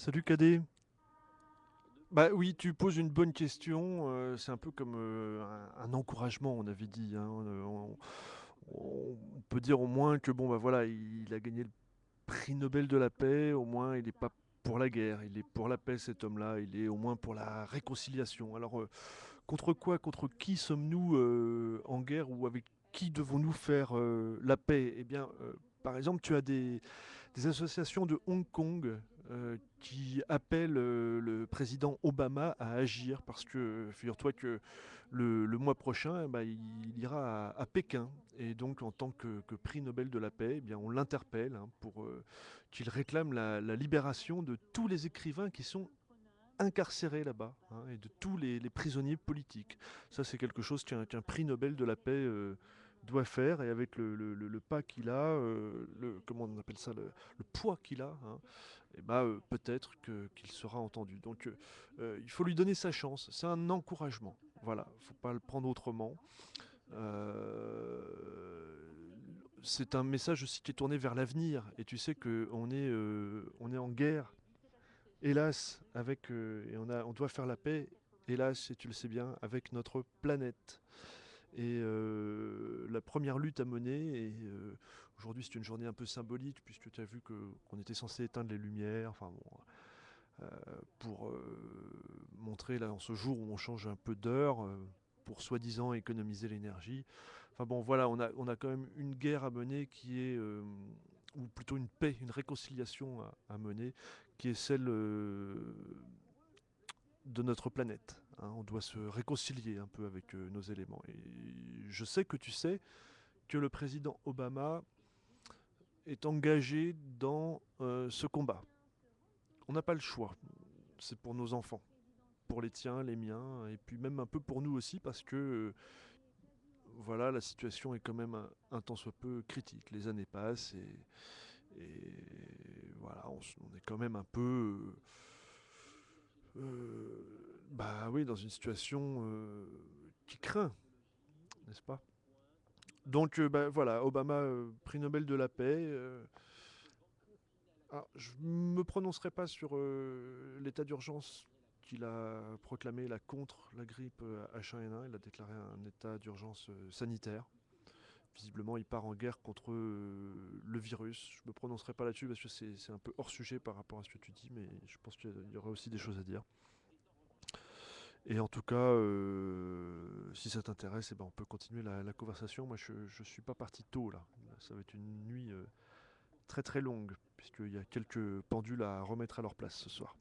Salut Cadet. Bah oui, tu poses une bonne question. C'est un peu comme un encouragement, on avait dit, hein. On peut dire au moins que bon, bah voilà, il a gagné le prix Nobel de la paix. Au moins, il n'est pas pour la guerre. Il est pour la paix, cet homme-là. Il est au moins pour la réconciliation. Alors, contre quoi, contre qui sommes-nous en guerre ou avec qui devons-nous faire la paix? Eh bien, par exemple, tu as des associations de Hong Kong qui appellent le président Obama à agir parce que figure-toi que le mois prochain, bah, il ira à Pékin et donc en tant que prix Nobel de la paix, eh bien, on l'interpelle hein, pour qu'il réclame la libération de tous les écrivains qui sont incarcérés là-bas hein, et de tous les prisonniers politiques. Ça, c'est quelque chose qu'un prix Nobel de la paix doit faire et avec le pas qu'il a, comment on appelle ça, le poids qu'il a, hein, et bah, peut-être qu'il sera entendu. Donc il faut lui donner sa chance. C'est un encouragement. Voilà, faut pas le prendre autrement. C'est un message aussi qui est tourné vers l'avenir. Et tu sais on est en guerre hélas, et on doit faire la paix, hélas, et tu le sais bien, avec notre planète. Et la première lutte à mener, et aujourd'hui c'est une journée un peu symbolique, puisque tu as vu qu'on était censé éteindre les lumières, enfin bon, pour montrer là en ce jour où on change un peu d'heure, pour soi-disant économiser l'énergie. Enfin bon, voilà, on a quand même une guerre à mener qui est, ou plutôt une paix, une réconciliation à mener, qui est celle de notre planète, hein. On doit se réconcilier un peu avec nos éléments. Et je sais que tu sais que le président Obama est engagé dans ce combat. On n'a pas le choix. C'est pour nos enfants, pour les tiens, les miens, et puis même un peu pour nous aussi, parce que voilà, la situation est quand même un tant soit peu critique. Les années passent et voilà, on est quand même un peu, bah oui, dans une situation qui craint, n'est-ce pas? Donc bah, voilà, Obama, prix Nobel de la paix. Je ne me prononcerai pas sur l'état d'urgence qu'il a proclamé là, contre la grippe H1N1. Il a déclaré un état d'urgence sanitaire. Visiblement, il part en guerre contre le virus. Je ne me prononcerai pas là-dessus parce que c'est un peu hors sujet par rapport à ce que tu dis, mais je pense qu'il y aurait aussi des choses à dire. Et en tout cas, si ça t'intéresse, eh ben, on peut continuer la conversation. Moi, je ne suis pas parti tôt là. Ça va être une nuit très très longue, puisqu'il y a quelques pendules à remettre à leur place ce soir.